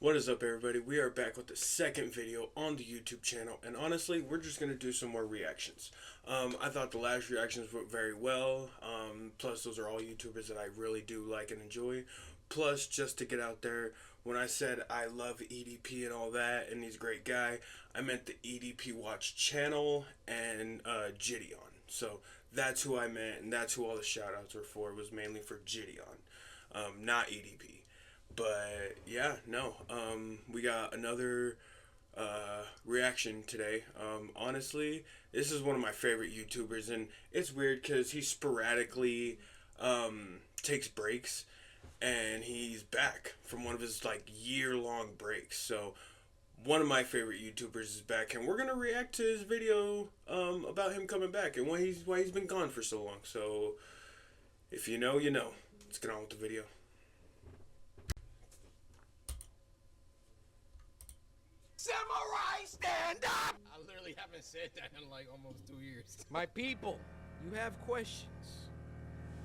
What is up, everybody? We are back with the second video on the YouTube channel, and honestly, we're just going to do some more reactions. I thought the last reactions went very well, plus those are all YouTubers that I really do like and enjoy. Plus, just to get out there, when I said I love EDP and all that, and he's a great guy, I meant the EDP Watch channel and Gideon. So that's who I meant, and that's who all the shoutouts were for. It was mainly for Gideon, not EDP. But yeah, no. We got another reaction today. Honestly, this is one of my favorite YouTubers, and it's weird because he sporadically takes breaks, and he's back from one of his year-long breaks. So one of my favorite YouTubers is back, and we're gonna react to his video about him coming back and why he's been gone for so long. So if you know, you know. Let's get on with the video. Samurai, stand up! I literally haven't said that in like almost 2 years. My people, you have questions.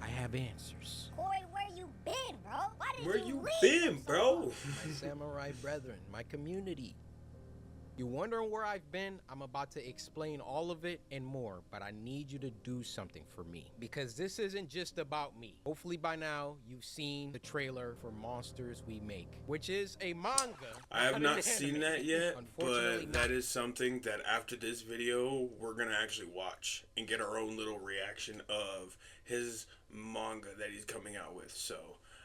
I have answers. Cory, where you been, bro? Why did Where you you leave been, so bro? long? My samurai brethren, my community. You wondering where I've been? I'm about to explain all of it and more, but I need you to do something for me because this isn't just about me. Hopefully by now you've seen the trailer for Monsters We Make, which is a manga. I have not an seen anime. that yet, Unfortunately, but that is something that after this video, we're going to actually watch and get our own little reaction of his manga that he's coming out with. So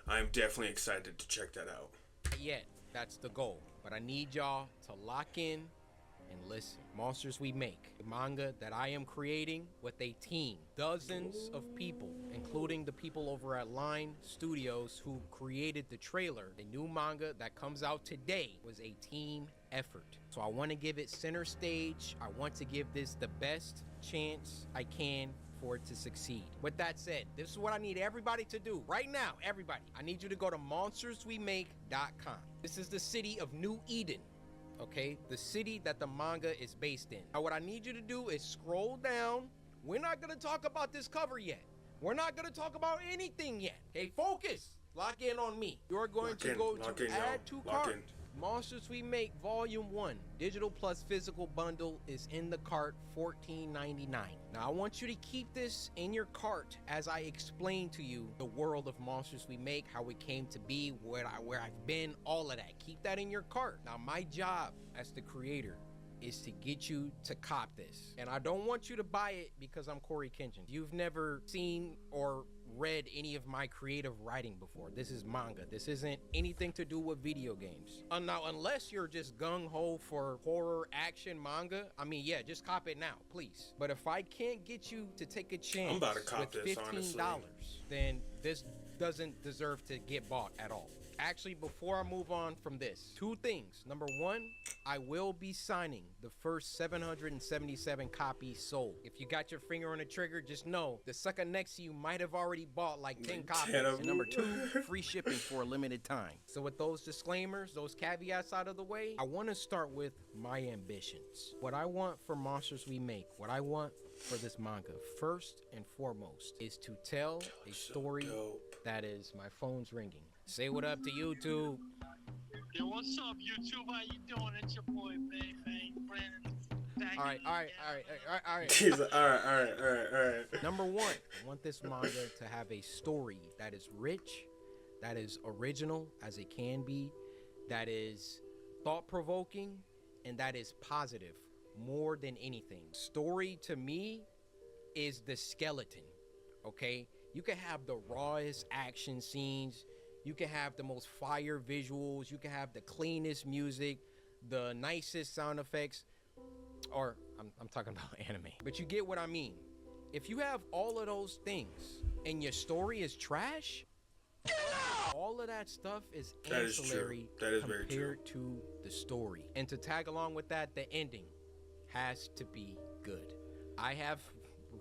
I'm definitely excited to check that out. Not yet. That's the goal. But I need y'all to lock in and listen. Monsters We Make, a manga that I am creating with a team. Dozens of people, including the people over at Line Studios who created the trailer. The new manga that comes out today was a team effort. So I want to give it center stage. I want to give this the best chance I can for it to succeed. With that said, this is what I need everybody to do right now. Everybody, I need you to go to monsterswemake.com. This is the city of New Eden, okay? The city that the manga is based in. Now what I need you to do is scroll down. We're not gonna talk about this cover yet. We're not gonna talk about anything yet. Okay, focus. Lock in on me. You're going to go to add to cart. Monsters We Make Volume 1 digital plus physical bundle is in the cart, $14.99. Now I want you to keep this in your cart as I explain to you the world of Monsters We Make, how it came to be, where I've been, all of that. Keep that in your cart. Now my job as the creator is to get you to cop this. And I don't want you to buy it because I'm CoryxKenshin. You've never seen or read any of my creative writing before. This is manga. This isn't anything to do with video games. Now, unless you're just gung-ho for horror action manga, I mean, yeah, just cop it now, please. But if I can't get you to take a chance I'm about to cop with this, $15, honestly. then this doesn't deserve to get bought at all. Actually, before I move on from this, two things. Number one, I will be signing the first 777 copies sold. If you got your finger on the trigger, just know the sucker next to you might have already bought like 10 copies. And number two, free shipping for a limited time. So with those disclaimers, those caveats out of the way, I want to start with my ambitions. What I want for Monsters We Make, what I want for this manga, first and foremost, is to tell a story that is, my phone's ringing. Say what up to YouTube. Yo, what's up, YouTube? How you doing? It's your boy, Bayfang Brandon. All right. He's like, all right. Number one, I want this manga to have a story that is rich, that is original as it can be, that is thought-provoking, and that is positive more than anything. Story to me is the skeleton, okay? You can have the rawest action scenes, you can have the most fire visuals, you can have the cleanest music, the nicest sound effects, or I'm talking about anime. But you get what I mean. If you have all of those things and your story is trash, all of that stuff is ancillary compared to the story. And to tag along with that, the ending has to be good. I have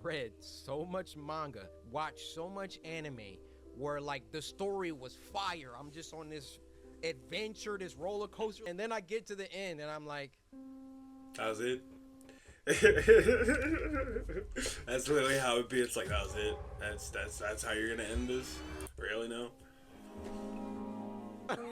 read so much manga, watched so much anime, where like the story was fire. I'm just on this adventure, this roller coaster, and then I get to the end and I'm like, that was it. That's literally how it be. It's like, that was it. That's how you're gonna end this. Really? No.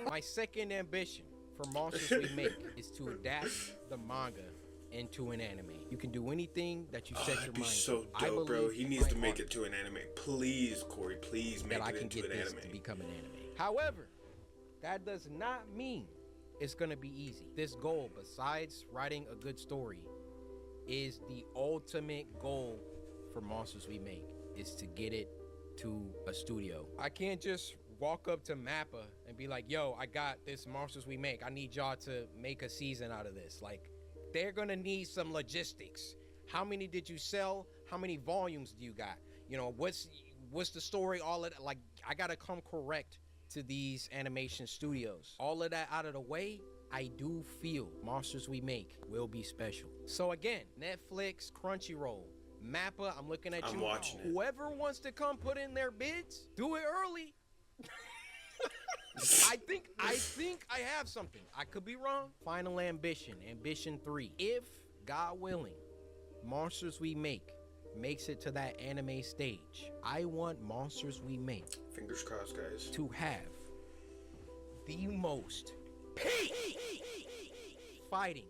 My second ambition for Monsters We Make is to adapt the manga into an anime. You can do anything that you set your That'd be mind so to. I dope, bro. believe He needs my to make heart it to an anime. Please, Corey, please make that I it can into get an this anime. to become an anime. However, that does not mean it's gonna be easy. This goal, besides writing a good story, is the ultimate goal for Monsters We Make, is to get it to a studio. I can't just walk up to Mappa and be like, yo, I got this Monsters We Make. I need y'all to make a season out of this. Like, they're gonna need some logistics. How many did you sell? How many volumes do you got? You know, what's the story? All of that. Like, I gotta come correct to these animation studios. All of that out of the way, I do feel Monsters We Make will be special. So again, Netflix, Crunchyroll, Mappa, I'm looking at you. I'm watching it. Whoever wants to come put in their bids, do it early. I think I have something. I could be wrong. Final Ambition, Ambition 3. If, God willing, Monsters We Make makes it to that anime stage, I want Monsters We Make Fingers crossed, guys. to have the most peak fighting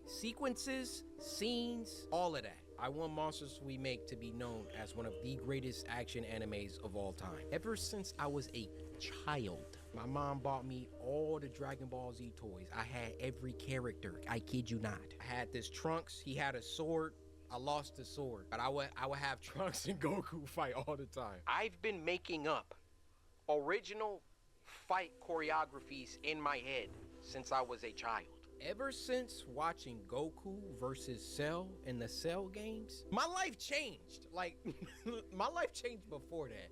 sequences, scenes, all of that. I want Monsters We Make to be known as one of the greatest action animes of all time. Ever since I was a child, my mom bought me all the Dragon Ball Z toys. I had every character. I kid you not. I had this Trunks. He had a sword. I lost the sword, but I would have Trunks and Goku fight all the time. I've been making up original fight choreographies in my head since I was a child. Ever since watching Goku versus Cell in the Cell games, my life changed. Like, my life changed before that.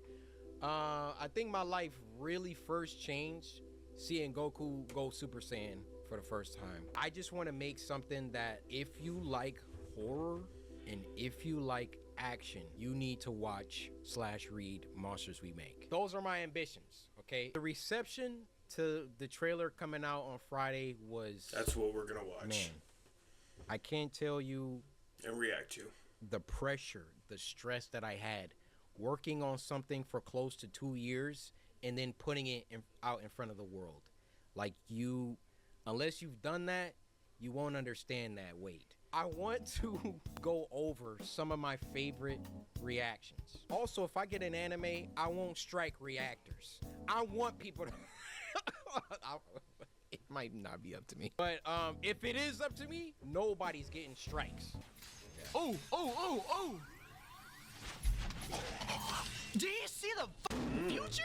I think my life really first changed seeing Goku go Super Saiyan for the first time. I just want to make something that if you like horror and if you like action, you need to watch/read Monsters We Make. Those are my ambitions, okay? The reception to the trailer coming out on Friday was... That's what we're gonna watch. Man, I can't tell you And react to. the pressure, the stress that I had working on something for close to 2 years and then putting it out in front of the world. Like, unless you've done that, you won't understand that weight. I want to go over some of my favorite reactions. Also, if I get an anime, I won't strike reactors. I want people to... It might not be up to me. But if it is up to me, nobody's getting strikes. Oh! Do you see the future?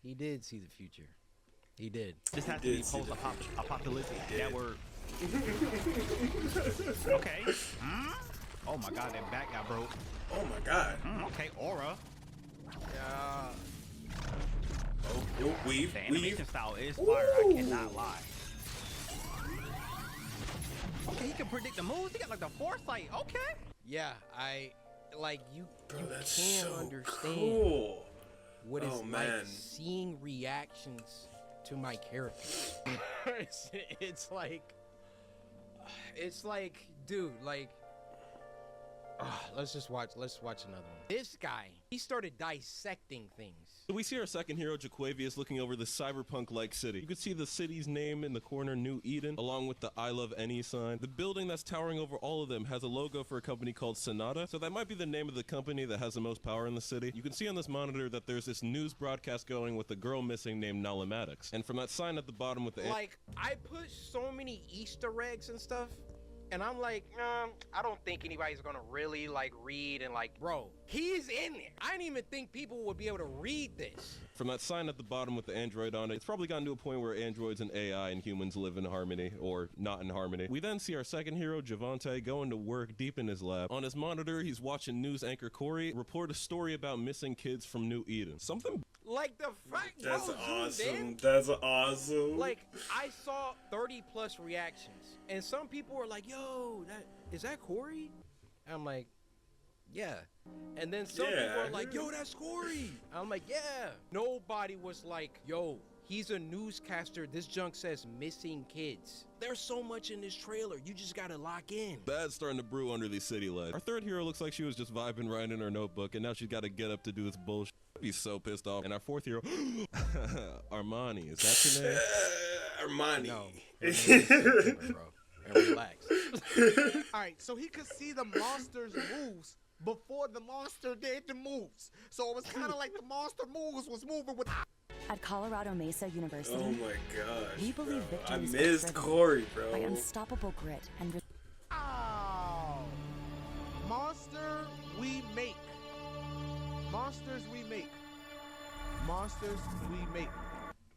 He did see the future. He did. This has to be post-apocalyptic. That word. Okay. Oh my god, that back got broke. Oh my god. Okay, aura. Oh, weave. The animation style is fire. I cannot lie. Okay, he can predict the moves. He got like the foresight. Okay. Yeah, you That's can't so understand cool. what it's Oh, man. like seeing reactions to my characters. it's like, dude, like, let's watch another one. This guy, he started dissecting things. So we see our second hero, Jaquavius, looking over the cyberpunk-like city. You can see the city's name in the corner, New Eden, along with the I Love Any sign. The building that's towering over all of them has a logo for a company called Sonata, so that might be the name of the company that has the most power in the city. You can see on this monitor that there's this news broadcast going with a girl missing named Nalamatics. And from that sign at the bottom with the... Like, I put so many Easter eggs and stuff, and I'm like, I don't think anybody's gonna really, like, read and, like, bro, he's in there. I didn't even think people would be able to read this. From that sign at the bottom with the android on it, it's probably gotten to a point where androids and AI and humans live in harmony, or not in harmony. We then see our second hero, Javante, going to work deep in his lab. On his monitor, he's watching news anchor Corey report a story about missing kids from New Eden. Something... Like, the fact, That's bro, zoomed in. awesome. That's awesome. Like, I saw 30 plus reactions, and some people were like, yo, is that Corey? I'm like, yeah. And then some people are like, yo, that's Corey. I'm like, yeah. Nobody was like, yo, he's a newscaster. This junk says missing kids. There's so much in this trailer. You just gotta lock in. Bad's starting to brew under these city lights. Our third hero looks like she was just vibing right in her notebook, and now she's got to get up to do this bullshit. I'd be so pissed off. And our fourth hero, Armani, is that your name? Armani. No. Bro. And relax. All right, so he could see the monster's moves before the monster did the moves. So it was kind of like the monster moves was moving with. At Colorado Mesa University, Oh my gosh, we believe bro. I victories are missed driven Cory, by bro. unstoppable grit and Oh, monster we make. Monsters we make. Monsters we make.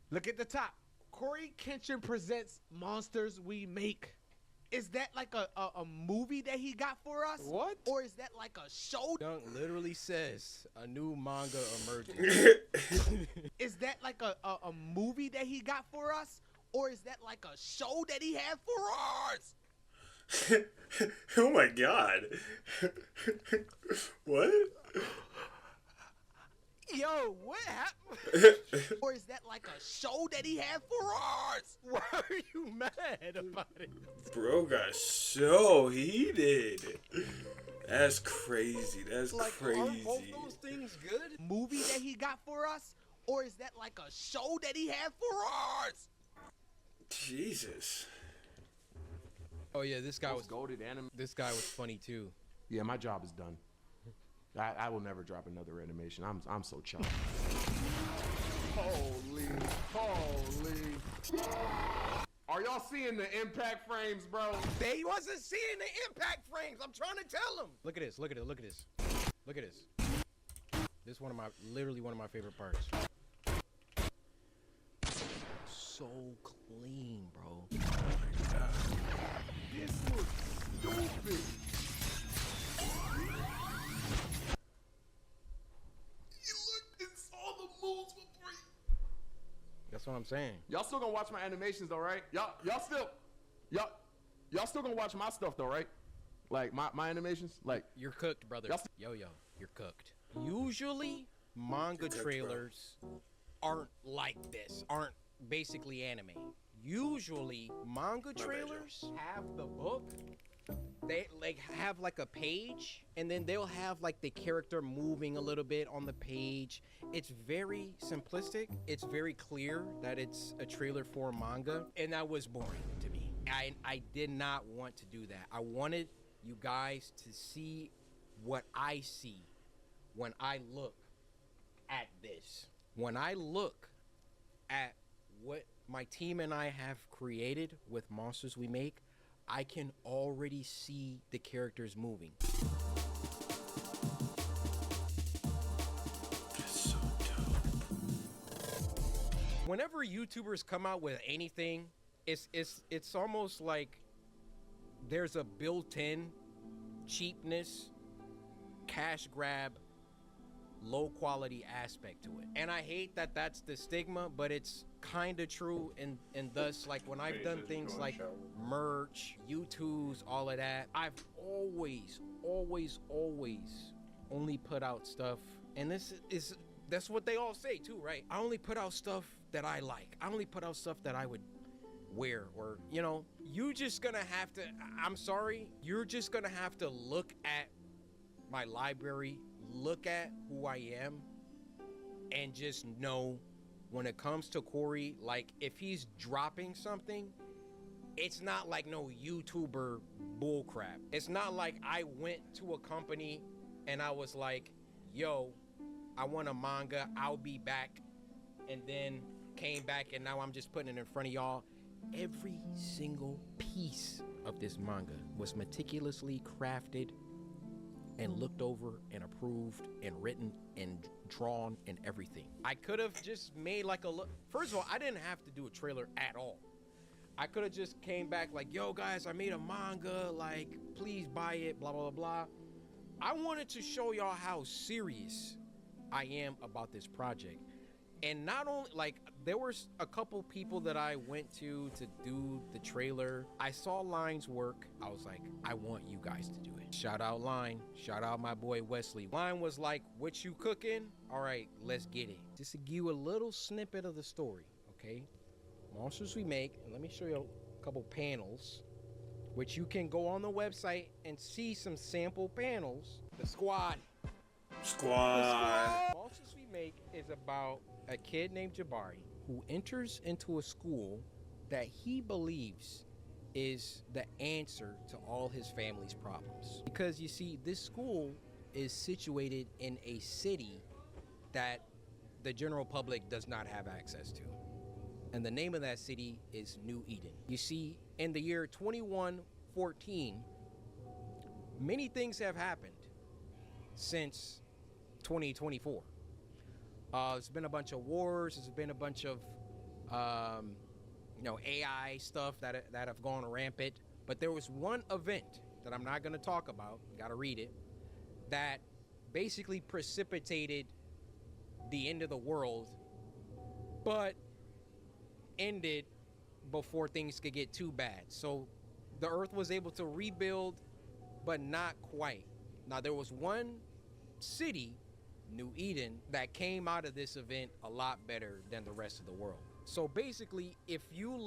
Look at the top. CoryxKenshin presents Monsters We Make. Is that like a movie that he got for us? What? Or is that like a show? Dunk literally says a new manga emerging. Is that like a movie that he got for us? Or is that like a show that he had for us? Oh my god. What? Yo, what happened? Or is that like a show that he had for us? Why are you mad about it? Bro got so heated. That's crazy. That's Like, crazy. aren't both those things good? Movie that he got for us? Or is that like a show that he had for us? Jesus. Oh yeah, this guy was golded anime. This guy was funny too. Yeah, my job is done. I will never drop another animation. I'm so chopped. Holy. Are y'all seeing the impact frames, bro? They wasn't seeing the impact frames. I'm trying to tell him. Look at this. Look at it. Look at this. Look at this. This is literally one of my favorite parts. So clean, bro. This looks stupid. You looked and saw the moves before you. That's what I'm saying. Y'all still gonna watch my animations though, right? Y'all still gonna watch my stuff though, right? Like my animations? Like You're cooked, brother. Y'all Yo, you're cooked. Usually, manga trailers aren't like this. Aren't basically anime. Usually, manga trailers have the book. They like have like a page, and then they'll have like the character moving a little bit on the page. It's very simplistic. It's very clear that it's a trailer for a manga, and that was boring to me. I did not want to do that. I wanted you guys to see what I see when I look at this. When I look at what my team and I have created with Monsters We Make, I can already see the characters moving. That's so dope. Whenever YouTubers come out with anything, it's almost like there's a built-in cheapness, cash grab, low quality aspect to it. And I hate that that's the stigma, but it's kind of true. And thus, like when I've done things like merch, YouTubes, all of that, I've always only put out stuff. And that's what they all say too, right? I only put out stuff that I like. I only put out stuff that I would wear, or you just gonna have to, I'm sorry, you're just gonna have to look at my library, look at who I am, and just know when it comes to Cory, like if he's dropping something, it's not like no YouTuber bullcrap. It's not like I went to a company and I was like, yo, I want a manga, I'll be back, and then came back and now I'm just putting it in front of y'all. Every single piece of this manga was meticulously crafted and looked over and approved and written and drawn and everything. I could have just made like a look. First of all, I didn't have to do a trailer at all. I could have just came back like, yo guys, I made a manga, like please buy it, blah, blah, blah, blah. I wanted to show y'all how serious I am about this project. And not only, like, there was a couple people that I went to do the trailer. I saw Line's work. I was like, I want you guys to do it. Shout out Line. Shout out my boy Wesley. Line was like, what you cooking? All right, let's get it. Just to give you a little snippet of the story, okay? Monsters We Make, and let me show you a couple panels, which you can go on the website and see some sample panels. The squad. Monsters We Make is about a kid named Jabari who enters into a school that he believes is the answer to all his family's problems. Because you see, this school is situated in a city that the general public does not have access to. And the name of that city is New Eden. You see, in the year 2114, many things have happened since 2024. There's been a bunch of wars. There's been a bunch of, AI stuff that have gone rampant. But there was one event that I'm not going to talk about. You got to read it. That basically precipitated the end of the world, but ended before things could get too bad. So the earth was able to rebuild, but not quite. Now, there was one city, New Eden, that came out of this event a lot better than the rest of the world. So basically, if you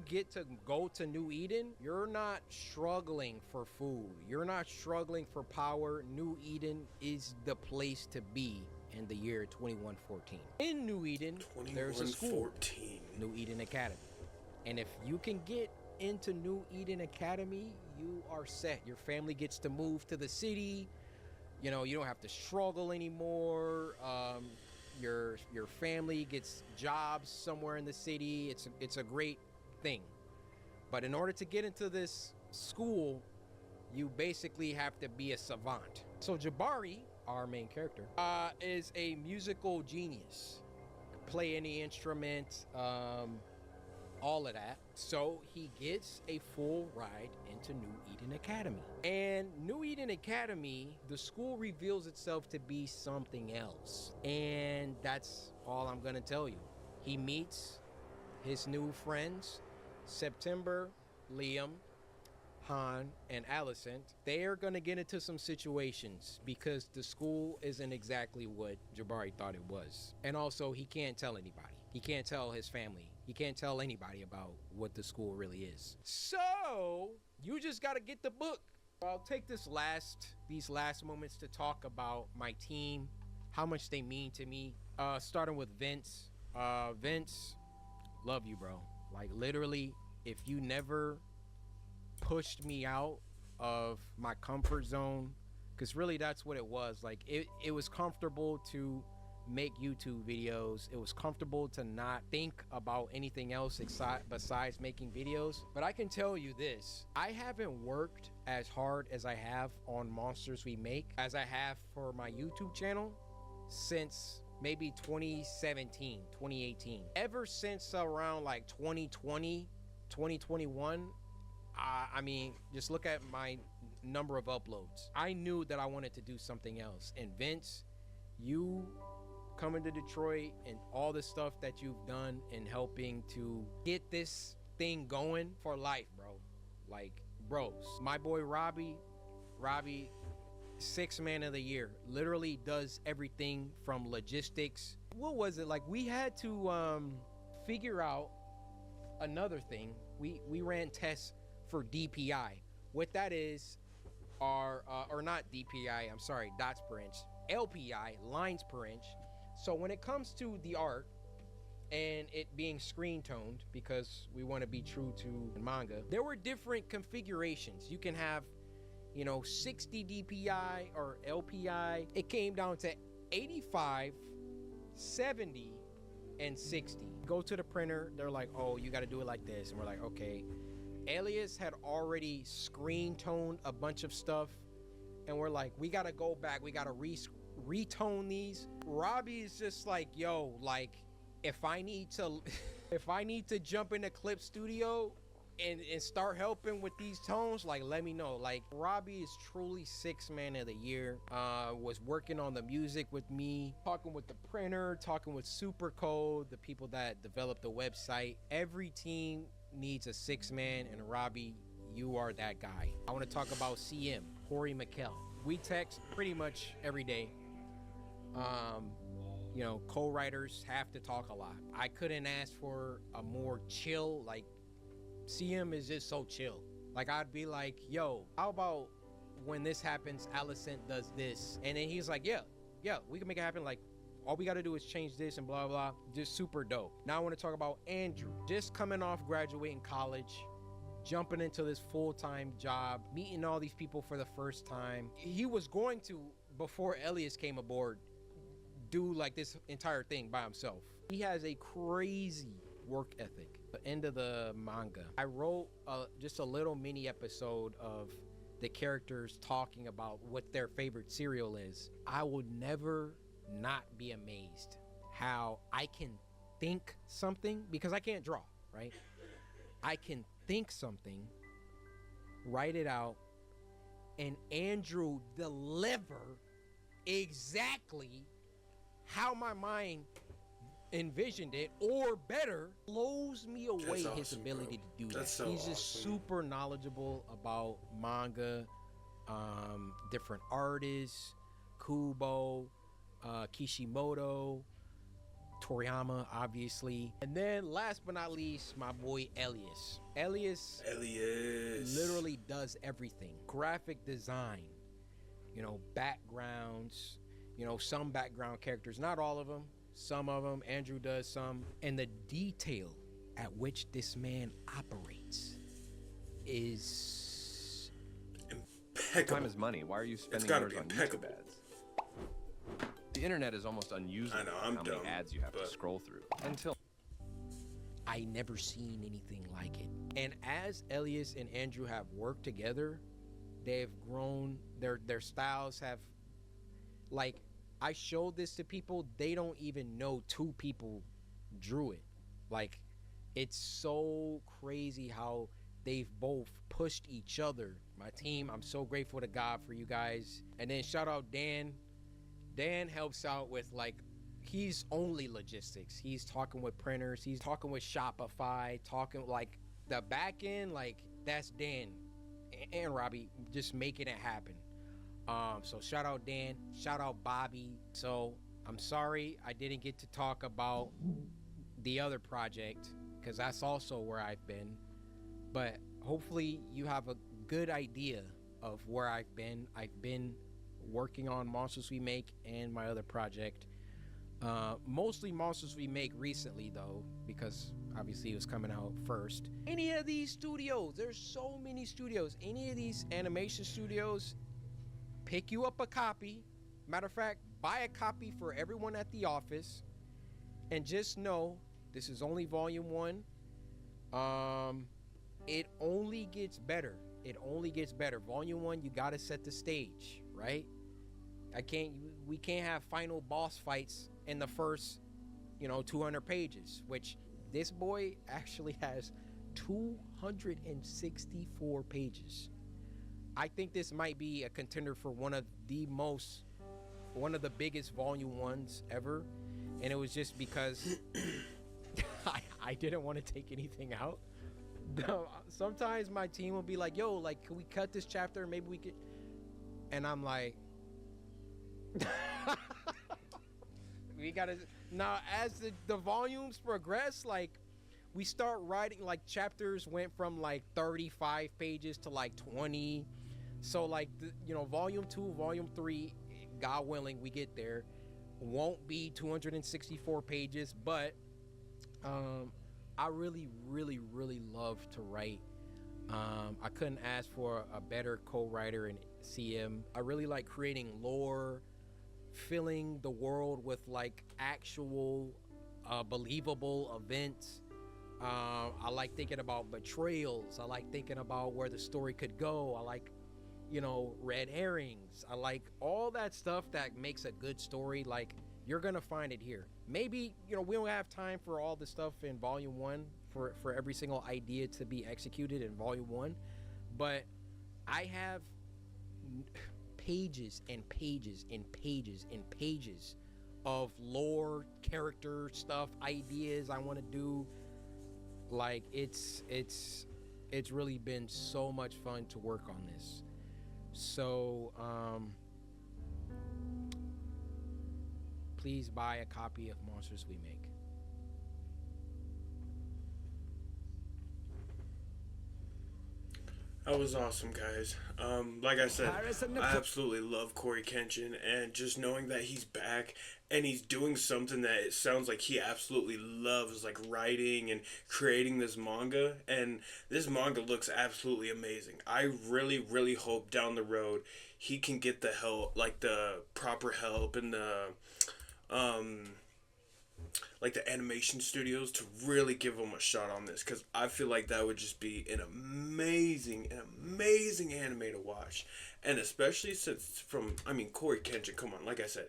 get to go to New Eden, you're not struggling for food. You're not struggling for power. New Eden is the place to be in the year 2114. In New Eden, there's a school, New Eden Academy. And if you can get into New Eden Academy, you are set. Your family gets to move to the city. You don't have to struggle anymore. Your family gets jobs somewhere in the city. It's a great thing. But in order to get into this school, you basically have to be a savant. So Jabari, our main character, is a musical genius. Play any instrument, all of that. So he gets a full ride into New Eden Academy. And New Eden Academy, the school reveals itself to be something else. And that's all I'm gonna tell you. He meets his new friends, September, Liam, Han, and Alicent. They are gonna get into some situations because the school isn't exactly what Jabari thought it was. And also, he can't tell anybody. He can't tell his family. He can't tell anybody about what the school really is. So you just gotta get the book. I'll take these last moments to talk about my team, how much they mean to me. Starting with Vince. Vince, love you, bro. Like, literally, if you never pushed me out of my comfort zone, because really that's what it was. Like, it was comfortable to make YouTube videos. It was comfortable to not think about anything else besides making videos. But I can tell you this, I haven't worked as hard as I have on Monsters We Make as I have for my YouTube channel since maybe 2017, 2018. Ever since around like 2020, 2021, I mean, just look at my number of uploads. I knew that I wanted to do something else. And Vince, you coming to Detroit and all the stuff that you've done in helping to get this thing going for life, bro. Like, bros. My boy Robbie, 6th man of the year, literally does everything from logistics. What was it? Like, we had to figure out another thing. We ran tests for DPI. What that is are, or not DPI, I'm sorry, dots per inch. LPI, lines per inch. So when it comes to the art and it being screen toned, because we want to be true to manga, there were different configurations. You can have, 60 DPI or LPI. It came down to 85, 70, and 60. Go to the printer, they're like, oh, you got to do it like this. And we're like, okay. Alias had already screen toned a bunch of stuff. And we're like, we got to go back. We got to retone these. Robbie is just like, yo, like, if I need to jump into Clip Studio and start helping with these tones, like, let me know. Like, Robbie is truly 6th man of the year. Was working on the music with me, talking with the printer, talking with Supercode, the people that developed the website. Every team needs a 6th man, and Robbie, you are that guy. I want to talk about CM, Corey McKell. We text pretty much every day. Co-writers have to talk a lot. I couldn't ask for a more chill, like, CM is just so chill. Like, I'd be like, yo, how about when this happens, Alicent does this? And then he's like, yeah, we can make it happen. Like, all we got to do is change this and blah, blah. Just super dope. Now I want to talk about Andrew. Just coming off graduating college, jumping into this full-time job, meeting all these people for the first time. He was going to, before Elias came aboard, do like this entire thing by himself. He has a crazy work ethic. The end of the manga, I wrote just a little mini episode of the characters talking about what their favorite cereal is. I will never not be amazed how I can think something, because I can't draw, right? I can think something, write it out, and Andrew deliver exactly how my mind envisioned it, or better. Blows me away. That's his awesome, ability bro. to do That's that. so He's just awesome. super knowledgeable about manga, different artists, Kubo, Kishimoto, Toriyama, obviously. And then last but not least, my boy Elias. Elias literally does everything. Graphic design, you know, backgrounds, you know, some background characters, not all of them, some of them. Andrew does some. And the detail at which this man operates is impeccable. Time is money. Why are you spending gotta yours be on impeccable. YouTube ads? The internet is almost unusable. I know, I'm how dumb, many ads you have to but- scroll through until I never seen anything like it. And as Elias and Andrew have worked together, they've grown, their styles have, like, I showed this to people, they don't even know two people drew it. Like, it's so crazy how they've both pushed each other. My team, I'm so grateful to God for you guys. And then shout out Dan. Dan helps out with, like, he's only logistics. He's talking with printers. He's talking with Shopify, talking like the back end, like that's Dan and Robbie just making it happen. So shout out Dan, shout out Bobby. So I'm sorry I didn't get to talk about the other project because that's also where I've been. But hopefully you have a good idea of where I've been. I've been working on Monsters We Make and my other project. Mostly Monsters We Make recently though, because obviously it was coming out first. Any of these studios, there's so many studios, any of these animation studios, pick you up a copy. Matter of fact, buy a copy for everyone at the office, and just know this is only volume 1. It only gets better. It only gets better. Volume 1, you gotta set the stage, right? We can't have final boss fights in the first, 200 pages, which this boy actually has 264 pages. I think this might be a contender for one of the biggest volume 1s ever. And it was just because I didn't want to take anything out. Sometimes my team will be like, yo, like, can we cut this chapter? Maybe we could. And I'm like, we gotta. Now, as the volumes progress, like, we start writing, like, chapters went from like 35 pages to like 20. So, like, volume 2, volume 3, God willing, we get there, won't be 264 pages, but I really, really, really love to write. I couldn't ask for a better co-writer in CM. I really like creating lore, filling the world with, like, actual believable events. I like thinking about betrayals. I like thinking about where the story could go. I like, red herrings. I like all that stuff that makes a good story. Like, you're gonna find it here. Maybe, we don't have time for all the stuff in volume 1 for every single idea to be executed in volume 1, but I have pages and pages and pages and pages of lore, character stuff, ideas I want to do. Like, it's really been so much fun to work on this. So please buy a copy of Monsters We Make. That was awesome, guys. Like I said, I absolutely love CoryxKenshin, and just knowing that he's back and he's doing something that it sounds like he absolutely loves, like writing and creating this manga, and this manga looks absolutely amazing. I really, really hope down the road he can get the help, like the proper help and the like the animation studios to really give him a shot on this, because I feel like that would just be an amazing anime to watch. And especially since CoryxKenshin, come on, like I said,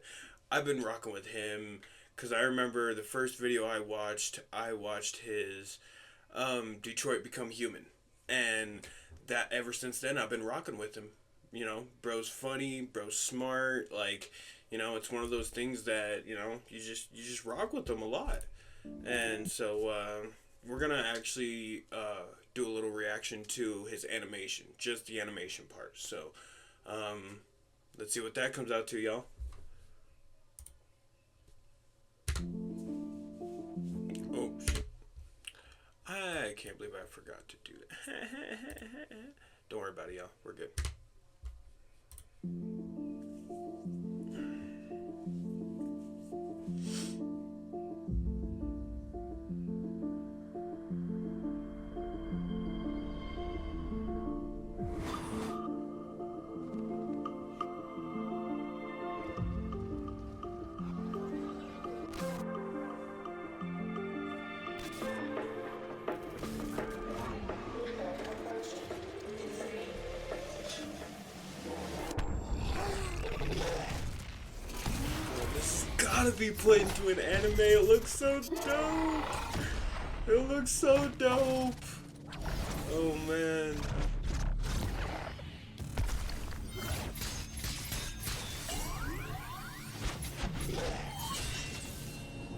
I've been rocking with him because I remember the first video I watched his Detroit Become Human, and that ever since then I've been rocking with him. You know, bro's funny, bro's smart, like, you know, it's one of those things that, you know, you just rock with them a lot. And so we're gonna actually do a little reaction to his animation, just the animation part. So let's see what that comes out to, y'all. Oh shit. I can't believe I forgot to do that. Don't worry about it, y'all. We're good. Gotta be put into an anime. It looks so dope. It looks so dope. Oh man.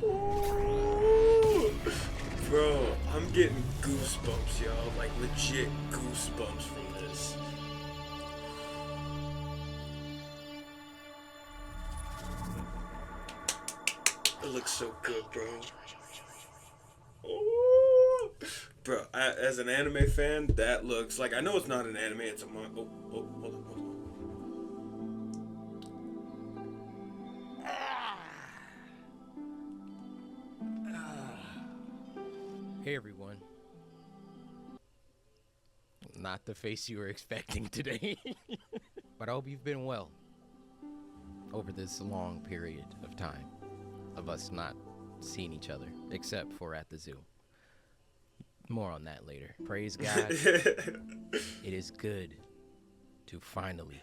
Ooh. Bro, I'm getting goosebumps, y'all. Like legit goosebumps from this. It looks so good, bro. Ooh. Bro, as an anime fan, that looks like, I know it's not an anime, it's a manga. Oh, hold on. Hey everyone. Not the face you were expecting today. But I hope you've been well over this long period of time of us not seeing each other, except for at the zoo. More on that later. Praise God. It is good to finally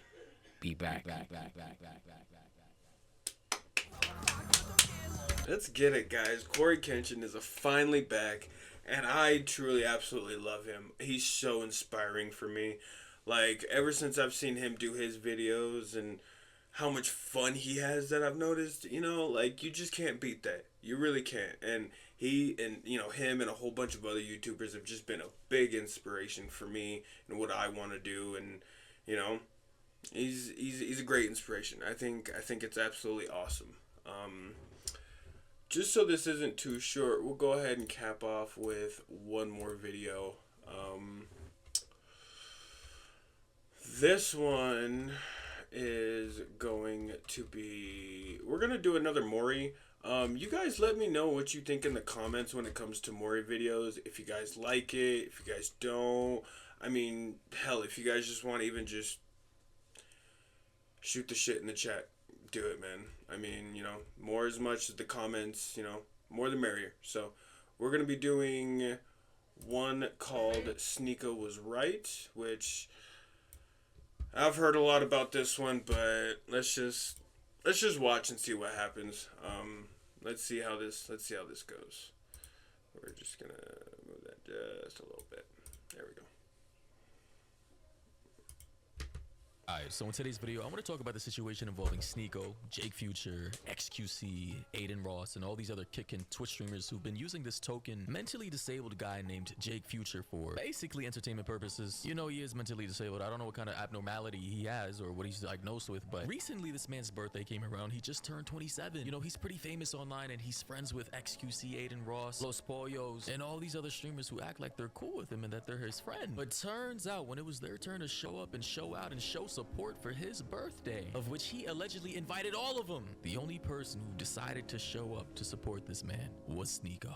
be back. Let's get it, guys. CoryxKenshin is finally back, and I truly, absolutely love him. He's so inspiring for me. Like, ever since I've seen him do his videos and how much fun he has that I've noticed, you know, like, you just can't beat that. You really can't. And he and, you know, him and a whole bunch of other YouTubers have just been a big inspiration for me and what I want to do. And, you know, he's a great inspiration. I think it's absolutely awesome. Just so this isn't too short, we'll go ahead and cap off with one more video. This one is going to be, we're going to do another Mori. You guys let me know what you think in the comments when it comes to Mori videos. If you guys like it, if you guys don't. I mean, hell, if you guys just want to even just shoot the shit in the chat, do it, man. I mean, you know, more as much as the comments, you know, more the merrier. So we're going to be doing one called Sneeko Was Right, which I've heard a lot about this one, but let's just watch and see what happens. Let's see how this goes. We're just gonna move that just a little bit. There we go. Alright, guys, so in today's video I want to talk about the situation involving Sneeko, Jake Future, XQC, Aiden Ross, and all these other kickin' Twitch streamers who've been using this token mentally disabled guy named Jake Future for basically entertainment purposes. You know, he is mentally disabled. I don't know what kind of abnormality he has or what he's diagnosed with, but recently this man's birthday came around. He just turned 27. You know, he's pretty famous online and he's friends with XQC, Aiden Ross, Los Pollos, and all these other streamers who act like they're cool with him and that they're his friend. But turns out when it was their turn to show up and show out and show support for his birthday, of which he allegedly invited all of them, the only person who decided to show up to support this man was Sneeko.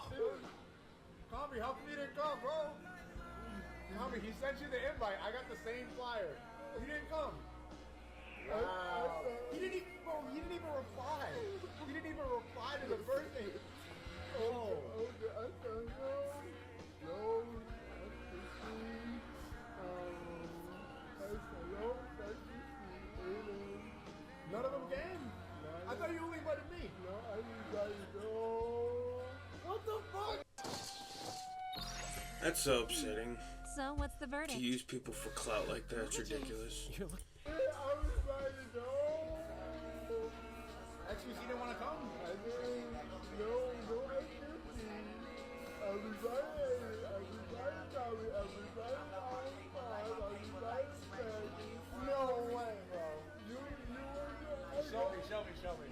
Tommy, how come you didn't come, bro? Tommy, he sent you the invite. I got the same flyer. You didn't come. Wow. He didn't even, bro, he didn't even reply. He didn't even reply to the birthday. Oh. None of them came? I thought you only invited me. No, I invited you. What the fuck? That's so upsetting. So, what's the verdict? To use people for clout like that, it's ridiculous. I was invited, no. Actually, she didn't want to come. I didn't. No, XQC. I was invited. Tommy. I was invited. No way, bro. You were. Show me.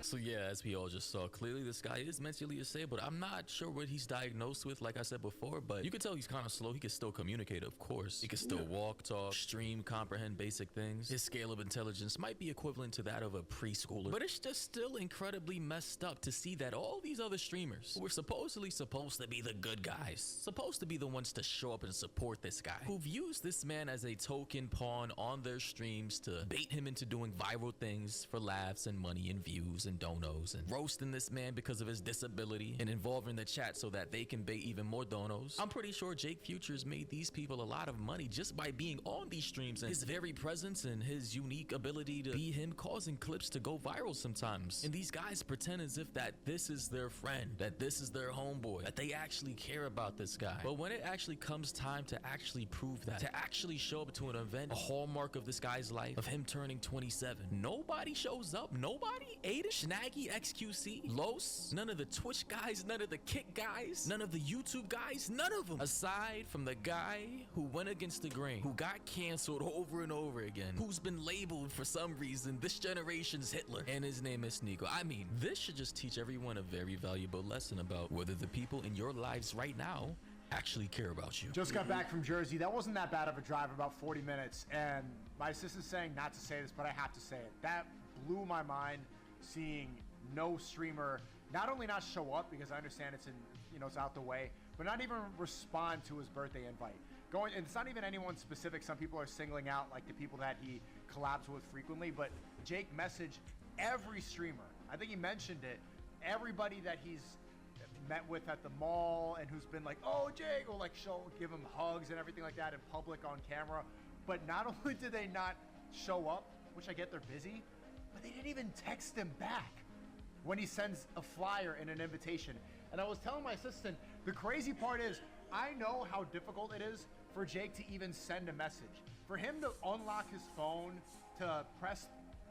So yeah, as we all just saw, clearly this guy is mentally disabled. I'm not sure what he's diagnosed with, like I said before, but you can tell he's kind of slow. He can still communicate, of course. He can still walk, talk, stream, comprehend basic things. His scale of intelligence might be equivalent to that of a preschooler, but it's just still incredibly messed up to see that all these other streamers who were supposedly supposed to be the good guys, supposed to be the ones to show up and support this guy, who've used this man as a token pawn on their streams to bait him into doing viral things for laughs and money and views and donos, and roasting this man because of his disability and involving the chat so that they can bait even more donos. I'm pretty sure Jake Futures made these people a lot of money just by being on these streams, and his very presence and his unique ability to be him causing clips to go viral sometimes. And these guys pretend as if that this is their friend, that this is their homeboy, that they actually care about this guy. But when it actually comes time to actually prove that, to actually show up to an event, a hallmark of this guy's life, of him turning 27, nobody shows up. Nobody? Aiden, Snaggy, XQC, Los, none of the Twitch guys, none of the Kick guys, none of the YouTube guys, none of them. Aside from the guy who went against the grain, who got canceled over and over again, who's been labeled for some reason this generation's Hitler, and his name is Sneeko. I mean, this should just teach everyone a very valuable lesson about whether the people in your lives right now actually care about you. Just got back from Jersey. That wasn't that bad of a drive, about 40 minutes. And my assistant's saying not to say this, but I have to say it. That blew my mind, seeing no streamer not only not show up, because I understand it's in, you know, it's out the way, but not even respond to his birthday invite. And it's not even anyone specific. Some people are singling out like the people that he collabs with frequently, but Jake messaged every streamer. I think he mentioned it. Everybody that he's met with at the mall and who's been like, oh, Jake, or like give him hugs and everything like that in public on camera. But not only did they not show up, which I get they're busy, but they didn't even text him back when he sends a flyer and an invitation. And I was telling my assistant, the crazy part is, I know how difficult it is for Jake to even send a message. For him to unlock his phone, to press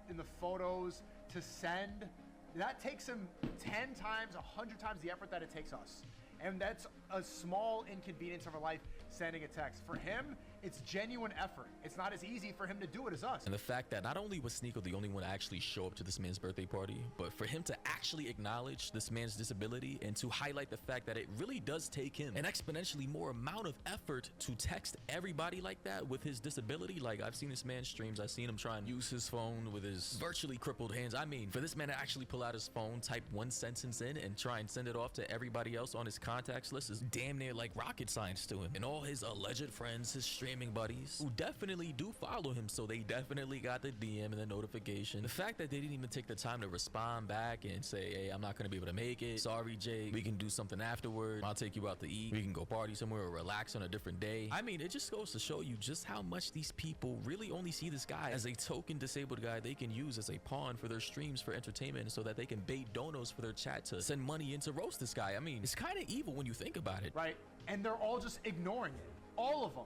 in the photos, to send, that takes him 10 times, 100 times the effort that it takes us. And that's a small inconvenience of our life, sending a text. For him, it's genuine effort. It's not as easy for him to do it as us. And the fact that not only was Sneeko the only one to actually show up to this man's birthday party, but for him to actually acknowledge this man's disability and to highlight the fact that it really does take him an exponentially more amount of effort to text everybody like that with his disability. Like, I've seen this man's streams, I've seen him try and use his phone with his virtually crippled hands. I mean, for this man to actually pull out his phone, type one sentence in, and try and send it off to everybody else on his contacts list is damn near like rocket science to him. And all his alleged friends, his streaming buddies, who definitely do follow him, so they definitely got the DM and the notification. The fact that they didn't even take the time to respond back and say, hey, I'm not gonna be able to make it, sorry Jake, we can do something afterward, I'll take you out to eat, we can go party somewhere or relax on a different day. I mean, it just goes to show you just how much these people really only see this guy as a token disabled guy they can use as a pawn for their streams for entertainment, so that they can bait donos for their chat to send money in to roast this guy. I mean, it's kind of evil when you think about it. Right, and they're all just ignoring it. All of them.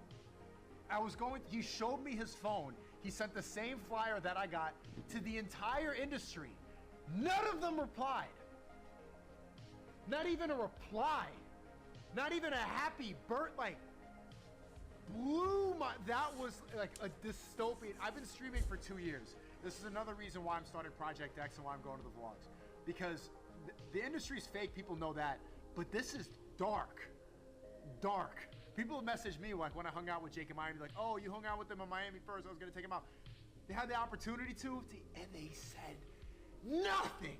I was going, he showed me his phone. He sent the same flyer that I got to the entire industry. None of them replied. Not even a reply. Not even a happy birth, like, blew my, that was like a dystopian. I've been streaming for 2 years. This is another reason why I'm starting Project X and why I'm going to the vlogs. Because the industry's fake, people know that, but this is dark. Dark. People message me like when I hung out with Jake in Miami, like, oh, you hung out with them in Miami first, I was gonna take him out. They had the opportunity to, and they said nothing.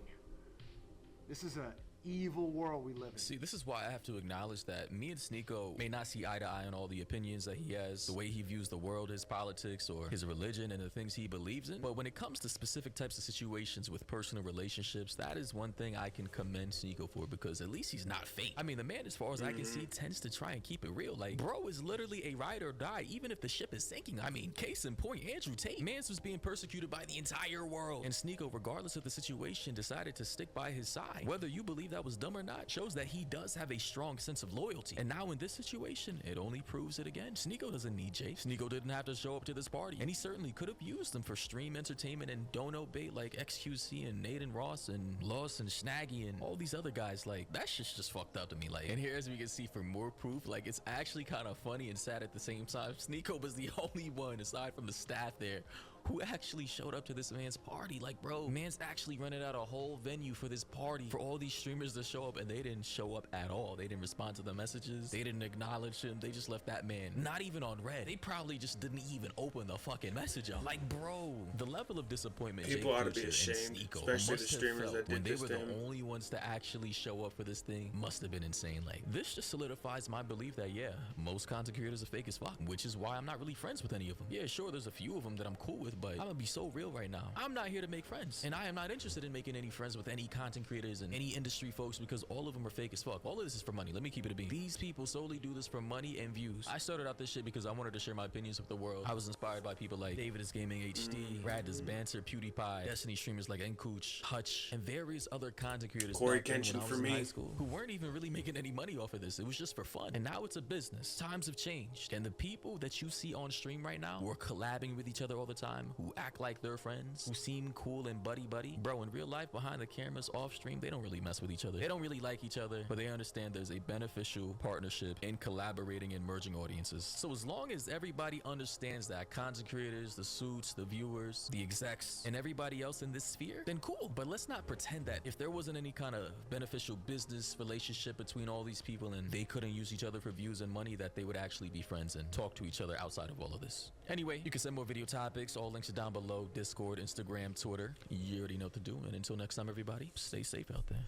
This is a evil world we live in. See, this is why I have to acknowledge that me and Sneeko may not see eye to eye on all the opinions that he has, the way he views the world, his politics, or his religion and the things he believes in. But when it comes to specific types of situations with personal relationships, that is one thing I can commend Sneeko for, because at least he's not fake. I mean, the man, as far as I can see, tends to try and keep it real. Like, bro is literally a ride or die, even if the ship is sinking. I mean, case in point, Andrew Tate. Mans was being persecuted by the entire world. And Sneeko, regardless of the situation, decided to stick by his side. Whether you believe that was dumb or not shows that he does have a strong sense of loyalty. And now in this situation, it only proves it again. Sneeko doesn't need Jay. Sneeko didn't have to show up to this party, and he certainly could have used them for stream entertainment and dono bait like XQC and Nathan Ross and Loss and Snaggy and all these other guys. Like, that shit's just fucked up to me. Like, and here, as we can see, for more proof, like, it's actually kind of funny and sad at the same time. Sneeko was the only one, aside from the staff there, who actually showed up to this man's party. Like, bro, man's actually rented out a whole venue for this party for all these streamers to show up, and they didn't show up at all. They didn't respond to the messages. They didn't acknowledge him. They just left that man not even on red. They probably just didn't even open the fucking message up. Like, bro, the level of disappointment people ought to be ashamed, especially the streamers that did when they this were to the him. only ones to actually show up for this thing must have been insane. Like, this just solidifies my belief that, yeah, most content creators are fake as fuck, which is why I'm not really friends with any of them. Yeah, sure, there's a few of them that I'm cool with, but I'm gonna be so real right now. I'm not here to make friends, and I am not interested in making any friends with any content creators and any industry folks, because all of them are fake as fuck. All of this is for money. Let me keep it a bean. These people solely do this for money and views. I started out this shit because I wanted to share my opinions with the world. I was inspired by people like David is Gaming HD, Rad does Banter, PewDiePie, Destiny streamers like Encooch, Hutch, and various other content creators CoryxKenshin for in me, high school, who weren't even really making any money off of this. It was just for fun. And now it's a business. Times have changed, and the people that you see on stream right now, who are collabing with each other all the time, who act like they're friends, who seem cool and buddy, bro, in real life, behind the cameras, off stream, they don't really mess with each other. They don't really like each other, but they understand there's a beneficial partnership in collaborating and merging audiences. So as long as everybody understands that, content creators, the suits, the viewers, the execs, and everybody else in this sphere, then cool. But let's not pretend that if there wasn't any kind of beneficial business relationship between all these people and they couldn't use each other for views and money, that they would actually be friends and talk to each other outside of all of this. Anyway, you can send more video topics. All links are down below. Discord, Instagram, Twitter. You already know what to do. And until next time, everybody, stay safe out there.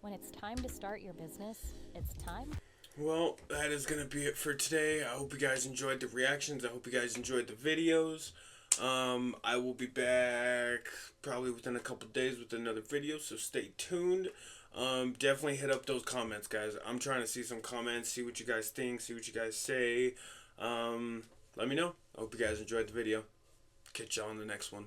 When it's time to start your business, it's time. Well, that is going to be it for today. I hope you guys enjoyed the reactions. I hope you guys enjoyed the videos. I will be back probably within a couple days with another video, so stay tuned. Definitely hit up those comments, guys. I'm trying to see some comments, see what you guys think, see what you guys say. Let me know. I hope you guys enjoyed the video. Catch y'all on the next one.